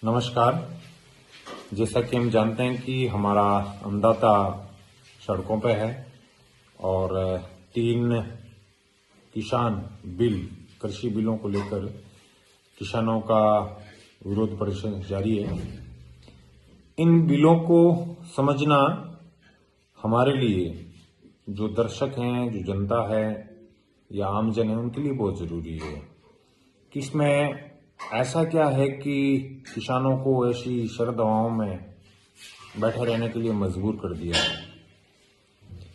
नमस्कार। जैसा कि हम जानते हैं कि हमारा अन्नदाता सड़कों पे है और 3 किसान बिल, कृषि बिलों को लेकर किसानों का विरोध प्रदर्शन जारी है। इन बिलों को समझना हमारे लिए, जो दर्शक हैं, जो जनता है या आमजन है, उनके लिए बहुत जरूरी है कि इसमें ऐसा क्या है कि किसानों को ऐसी शरद हवाओं में बैठे रहने के लिए मजबूर कर दिया है,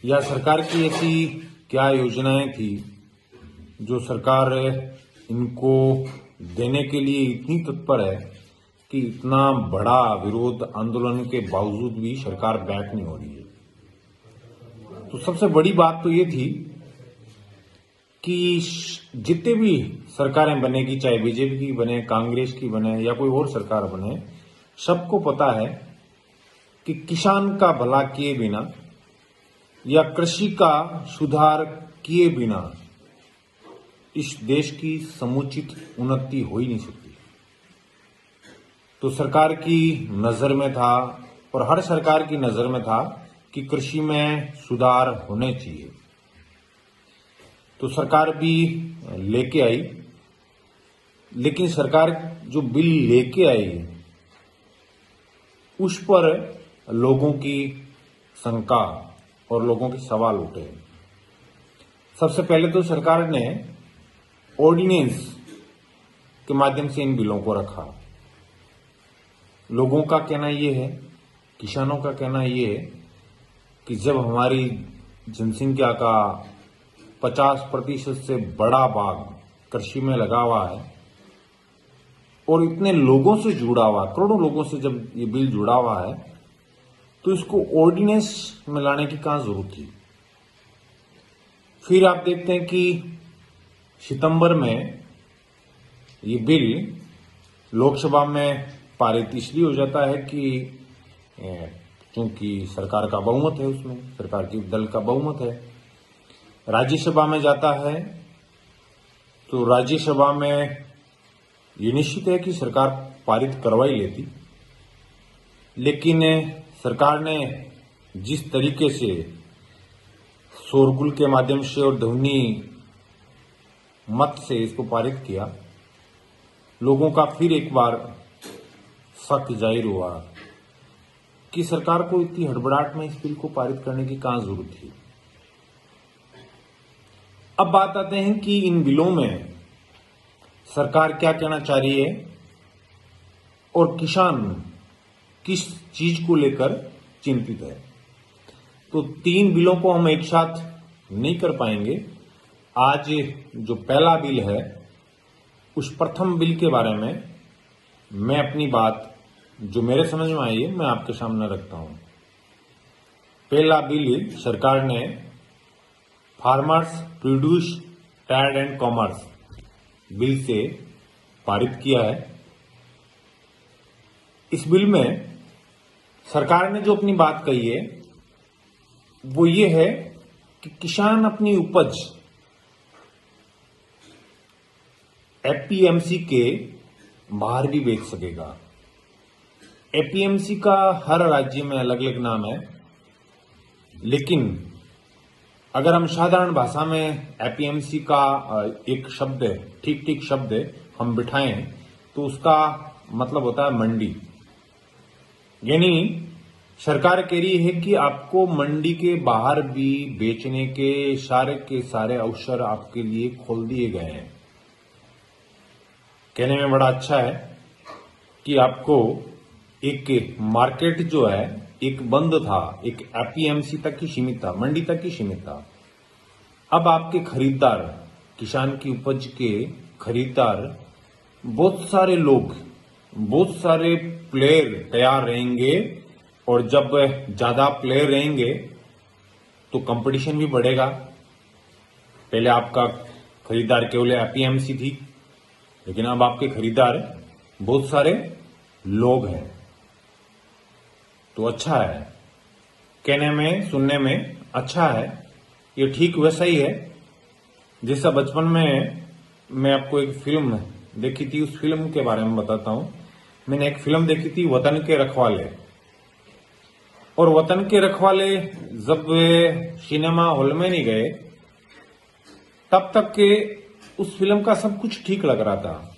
या सरकार की ऐसी क्या योजनाएं थी जो सरकार इनको देने के लिए इतनी तत्पर है कि इतना बड़ा विरोध आंदोलन के बावजूद भी सरकार बैक नहीं हो रही है। तो सबसे बड़ी बात तो ये थी कि जितने भी सरकारें बनेगी, चाहे बीजेपी की बने, कांग्रेस की बने या कोई और सरकार बने, सबको पता है कि किसान का भला किए बिना या कृषि का सुधार किए बिना इस देश की समुचित उन्नति हो ही नहीं सकती। तो सरकार की नजर में था और हर सरकार की नजर में था कि कृषि में सुधार होने चाहिए। तो सरकार भी लेके आई, लेकिन सरकार जो बिल लेके आई उस पर लोगों की शंका और लोगों के सवाल उठे। सबसे पहले तो सरकार ने ऑर्डिनेंस के माध्यम से इन बिलों को रखा। लोगों का कहना यह है, किसानों का कहना यह है कि जब हमारी जनसंख्या का 50% से बड़ा भाग कृषि में लगा हुआ है और इतने लोगों से जुड़ा हुआ, करोड़ों लोगों से जब ये बिल जुड़ा हुआ है, तो इसको ऑर्डिनेंस में लाने की कहां जरूरत थी। फिर आप देखते हैं कि सितंबर में ये बिल लोकसभा में पारित इसलिए हो जाता है कि क्योंकि सरकार का बहुमत है, उसमें सरकार की दल का बहुमत है। राज्यसभा में जाता है तो राज्यसभा में ये निश्चित है कि सरकार पारित करवा ही लेती, लेकिन सरकार ने जिस तरीके से शोरगुल के माध्यम से और ध्वनि मत से इसको पारित किया, लोगों का फिर एक बार शक जाहिर हुआ कि सरकार को इतनी हड़बड़ाहट में इस बिल को पारित करने की कहां जरूरत थी। अब बात आते हैं कि इन बिलों में सरकार क्या कहना चाह रही है और किसान किस चीज को लेकर चिंतित है। तो 3 बिलों को हम एक साथ नहीं कर पाएंगे। आज जो पहला बिल है, उस प्रथम बिल के बारे में मैं अपनी बात जो मेरे समझ में आई है, मैं आपके सामने रखता हूं। पहला बिल सरकार ने farmers produce trade and commerce bill से पारित किया है। इस बिल में सरकार ने जो अपनी बात कही है वो ये है कि किसान अपनी उपज एपीएमसी के बाहर भी बेच सकेगा। एपीएमसी का हर राज्य में अलग अलग नाम है, लेकिन अगर हम साधारण भाषा में एपीएमसी का एक शब्द, ठीक शब्द हम बिठाएं तो उसका मतलब होता है मंडी। यानी सरकार कह रही है कि आपको मंडी के बाहर भी बेचने के सारे अवसर आपके लिए खोल दिए गए हैं। कहने में बड़ा अच्छा है कि आपको एक मार्केट जो है, एक बंद था, एक एपीएमसी तक ही सीमित था, मंडी तक ही सीमित था। अब आपके खरीदार, किसान की उपज के खरीदार, बहुत सारे लोग, बहुत सारे प्लेयर तैयार रहेंगे और जब ज्यादा प्लेयर रहेंगे तो कंपटीशन भी बढ़ेगा। पहले आपका खरीदार केवल एपीएमसी थी, लेकिन अब आपके खरीदार बहुत सारे लोग हैं। तो अच्छा है, कहने में, सुनने में अच्छा है। ये ठीक वैसा ही है जैसा बचपन में मैं आपको एक फिल्म देखी थी, उस फिल्म के बारे में बताता हूं मैंने एक फिल्म देखी थी वतन के रखवाले, और वतन के रखवाले जब सिनेमा हॉल में नहीं गए तब तक के उस फिल्म का सब कुछ ठीक लग रहा था।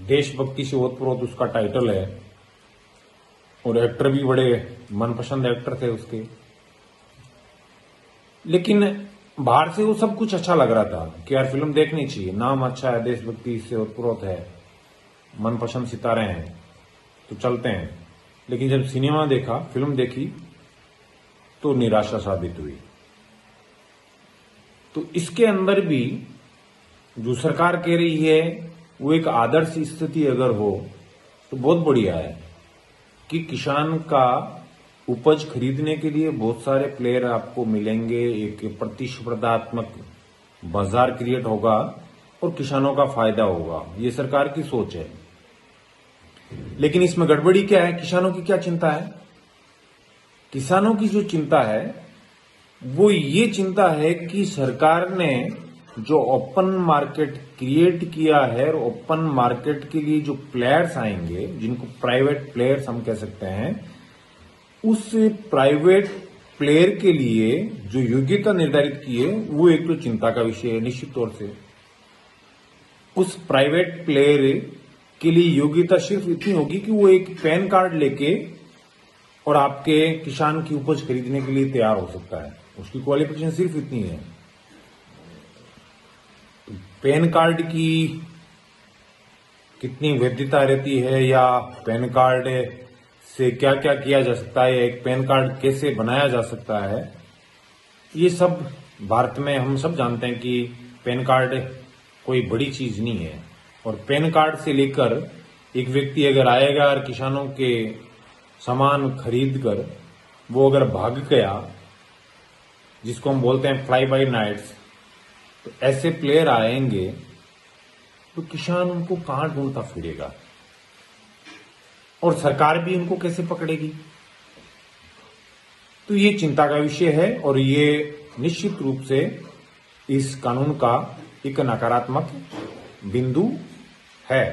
देशभक्ति से ओतप्रोत उसका टाइटल है और एक्टर भी बड़े मनपसंद एक्टर थे उसके, लेकिन बाहर से वो सब कुछ अच्छा लग रहा था कि यार फिल्म देखनी चाहिए, नाम अच्छा है, देशभक्ति से ओतप्रोत है, मनपसंद सितारे हैं तो चलते हैं। लेकिन जब सिनेमा देखा, फिल्म देखी तो निराशा साबित हुई। तो इसके अंदर भी जो सरकार कह रही है वो एक आदर्श स्थिति अगर हो तो बहुत बढ़िया है कि किसान का उपज खरीदने के लिए बहुत सारे प्लेयर आपको मिलेंगे, एक प्रतिस्पर्धात्मक बाजार क्रिएट होगा और किसानों का फायदा होगा। ये सरकार की सोच है। लेकिन इसमें गड़बड़ी क्या है? किसानों की क्या चिंता है? किसानों की जो चिंता है वो ये चिंता है कि सरकार ने जो ओपन मार्केट क्रिएट किया है और ओपन मार्केट के लिए जो प्लेयर्स आएंगे, जिनको प्राइवेट प्लेयर्स हम कह सकते हैं, उस प्राइवेट प्लेयर के लिए जो योग्यता निर्धारित की है वो एक तो चिंता का विषय है। निश्चित तौर से उस प्राइवेट प्लेयर के लिए योग्यता सिर्फ इतनी होगी कि वो एक पैन कार्ड लेके और आपके किसान की उपज खरीदने के लिए तैयार हो सकता है। उसकी क्वालिफिकेशन सिर्फ इतनी है। पैन कार्ड की कितनी वैधता रहती है या पैन कार्ड से क्या क्या किया जा सकता है, एक पैन कार्ड कैसे बनाया जा सकता है, ये सब भारत में हम सब जानते हैं कि पैन कार्ड कोई बड़ी चीज नहीं है। और पैन कार्ड से लेकर एक व्यक्ति अगर आएगा और किसानों के सामान खरीद कर वो अगर भाग गया, जिसको हम बोलते हैं फ्लाई बाय नाइट्स, तो ऐसे प्लेयर आएंगे तो किसान उनको कहां ढूंढता फिरेगा और सरकार भी उनको कैसे पकड़ेगी? तो ये चिंता का विषय है और ये निश्चित रूप से इस कानून का एक नकारात्मक बिंदु है।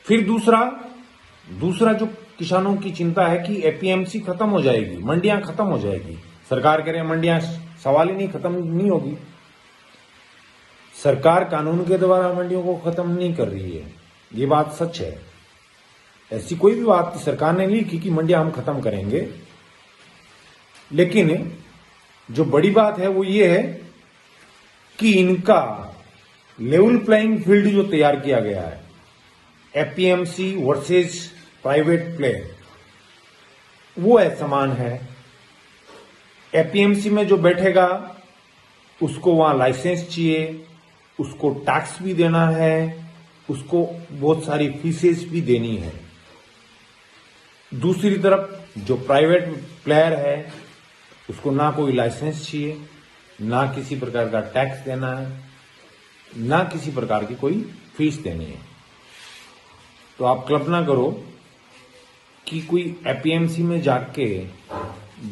फिर दूसरा जो किसानों की चिंता है कि एपीएमसी खत्म हो जाएगी, मंडियां खत्म हो जाएगी। सरकार कह रहे हैं मंडियां सवाल ही नहीं, खत्म नहीं होगी। सरकार कानून के द्वारा मंडियों को खत्म नहीं कर रही है, ये बात सच है। ऐसी कोई भी बात सरकार ने नहीं लिखी कि मंडियां हम खत्म करेंगे। लेकिन जो बड़ी बात है वो ये है कि इनका लेवल प्लेइंग फील्ड जो तैयार किया गया है, एपीएमसी वर्सेस प्राइवेट प्लेयर, वो समान है। एपीएमसी में जो बैठेगा उसको वहां लाइसेंस चाहिए, उसको टैक्स भी देना है, उसको बहुत सारी फीसेस भी देनी है। दूसरी तरफ जो प्राइवेट प्लेयर है उसको ना कोई लाइसेंस चाहिए, ना किसी प्रकार का टैक्स देना है, ना किसी प्रकार की कोई फीस देनी है। तो आप कल्पना करो कि कोई एपीएमसी में जाके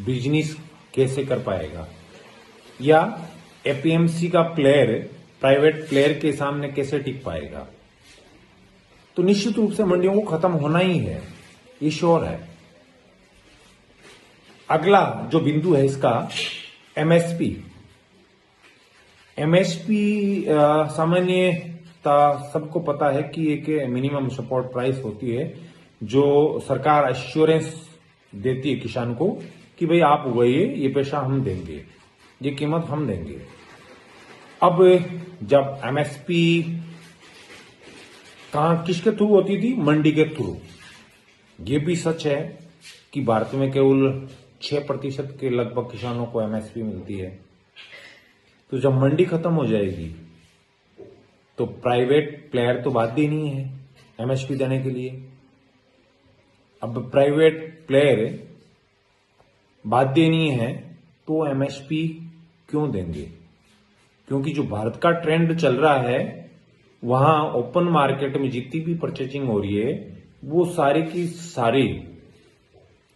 बिजनेस कैसे कर पाएगा, या एपीएमसी का प्लेयर प्राइवेट प्लेयर के सामने कैसे टिक पाएगा। तो निश्चित रूप से मंडियों को खत्म होना ही है, ये श्योर है। अगला जो बिंदु है इसका एमएसपी। एमएसपी सामान्यता सबको पता है कि एक मिनिमम सपोर्ट प्राइस होती है जो सरकार एश्योरेंस देती है किसान को कि भाई आप उगाइए, ये पैसा हम देंगे, ये कीमत हम देंगे। अब जब एमएसपी किसके थ्रू होती थी? मंडी के थ्रू। ये भी सच है कि भारत में केवल 6% के लगभग किसानों को एमएसपी मिलती है। तो जब मंडी खत्म हो जाएगी तो प्राइवेट प्लेयर तो बाध्य नहीं है एमएसपी देने के लिए। अब प्राइवेट प्लेयर बाध्य नहीं है तो एमएसपी क्यों देंगे? क्योंकि जो भारत का ट्रेंड चल रहा है वहां ओपन मार्केट में जितनी भी परचेजिंग हो रही है वो सारी की सारी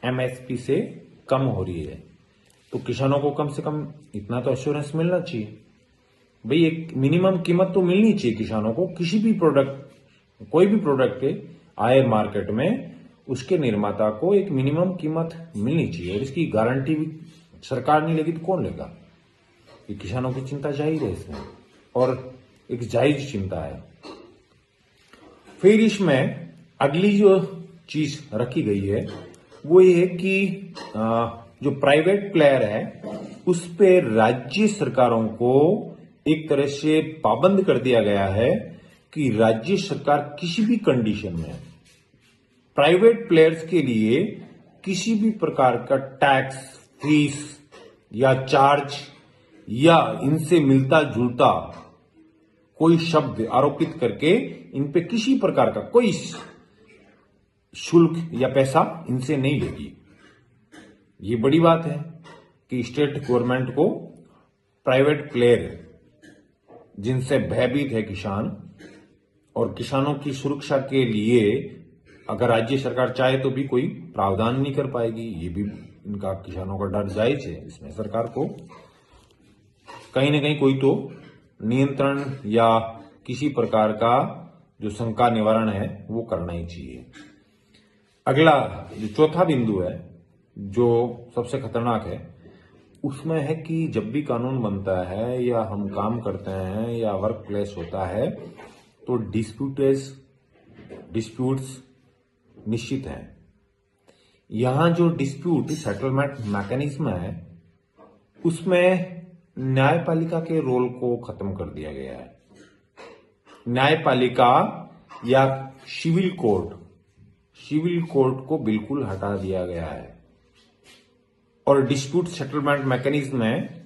एमएसपी से कम हो रही है। तो किसानों को कम से कम इतना तो एश्योरेंस मिलना चाहिए भाई, एक मिनिमम कीमत तो मिलनी चाहिए किसानों को। किसी भी प्रोडक्ट, कोई भी प्रोडक्ट है, आए मार्केट में, उसके निर्माता को एक मिनिमम कीमत मिलनी चाहिए। और इसकी गारंटी भी सरकार नहीं लेगी तो कौन लेगा? ये किसानों की चिंता जाहिर है इसमें, और एक जायज चिंता है। फिर इसमें अगली जो चीज रखी गई है वो ये है कि जो प्राइवेट प्लेयर है उस पे राज्य सरकारों को एक तरह से पाबंद कर दिया गया है कि राज्य सरकार किसी भी कंडीशन में प्राइवेट प्लेयर्स के लिए किसी भी प्रकार का टैक्स, फीस या चार्ज या इनसे मिलता जुलता कोई शब्द आरोपित करके इन पे किसी प्रकार का कोई शुल्क या पैसा इनसे नहीं लेगी। ये बड़ी बात है कि स्टेट गवर्नमेंट को प्राइवेट प्लेयर जिनसे भयभीत है किसान, और किसानों की सुरक्षा के लिए अगर राज्य सरकार चाहे तो भी कोई प्रावधान नहीं कर पाएगी। ये भी इनका किसानों का डर जायज है। इसमें सरकार को कहीं ना कहीं कोई तो नियंत्रण या किसी प्रकार का जो शंका निवारण है वो करना ही चाहिए। अगला जो चौथा बिंदु है जो सबसे खतरनाक है, उसमें है कि जब भी कानून बनता है या हम काम करते हैं या वर्क प्लेस होता है तो डिस्प्यूट्स निश्चित हैं। यहां जो डिस्प्यूट सेटलमेंट मैकेनिज्म है उसमें न्यायपालिका के रोल को खत्म कर दिया गया है। न्यायपालिका या सिविल कोर्ट को बिल्कुल हटा दिया गया है, और डिस्प्यूट सेटलमेंट मैकेनिज्म में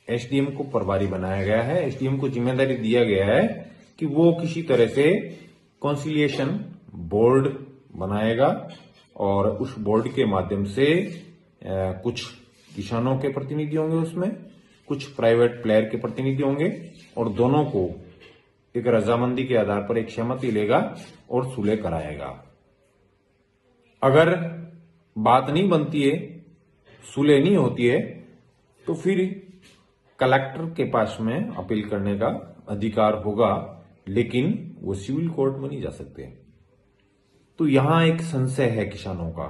एसडीएम को प्रभारी बनाया गया है। एसडीएम को जिम्मेदारी दिया गया है कि वो किसी तरह से कॉन्सिलिएशन बोर्ड बनाएगा, और उस बोर्ड के माध्यम से कुछ किसानों के प्रतिनिधि होंगे, उसमें कुछ प्राइवेट प्लेयर के प्रतिनिधि होंगे, और दोनों को एक रजामंदी के आधार पर एक सहमति लेगा और सुलह कराएगा। अगर बात नहीं बनती है, सुलह नहीं होती है, तो फिर कलेक्टर के पास में अपील करने का अधिकार होगा, लेकिन वो सिविल कोर्ट में नहीं जा सकते। तो यहां एक संशय है किसानों का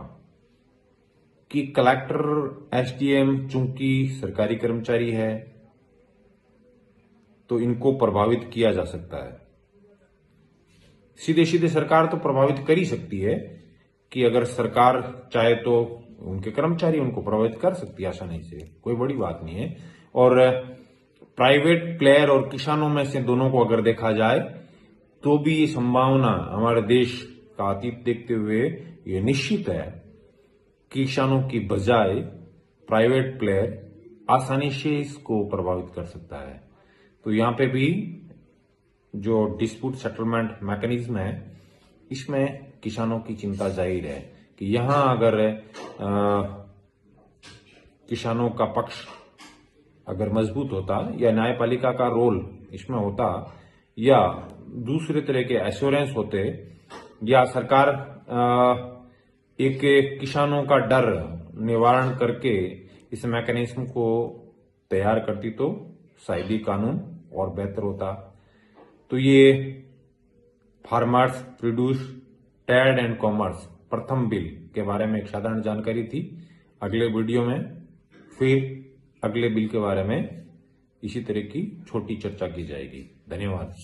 कि कलेक्टर, एसडीएम चूंकि सरकारी कर्मचारी है तो इनको प्रभावित किया जा सकता है। सीधे सीधे सरकार तो प्रभावित कर ही सकती है कि अगर सरकार चाहे तो उनके कर्मचारी उनको प्रभावित कर सकती है आसानी से, कोई बड़ी बात नहीं है। और प्राइवेट प्लेयर और किसानों में से दोनों को अगर देखा जाए तो भी ये संभावना हमारे देश का अतीत देखते हुए ये निश्चित है कि किसानों की बजाय प्राइवेट प्लेयर आसानी से इसको प्रभावित कर सकता है। तो यहां पे भी जो डिस्प्यूट सेटलमेंट मैकेनिज्म है इसमें किसानों की चिंता जाहिर है कि यहां अगर किसानों का पक्ष अगर मजबूत होता या न्यायपालिका का रोल इसमें होता या दूसरे तरह के एश्योरेंस होते या सरकार एक किसानों का डर निवारण करके इस मैकेनिज्म को तैयार करती तो शायद ही कानून और बेहतर होता। तो ये farmers produce trade and commerce प्रथम बिल के बारे में एक साधारण जानकारी थी। अगले वीडियो में फिर अगले बिल के बारे में इसी तरह की छोटी चर्चा की जाएगी। धन्यवाद।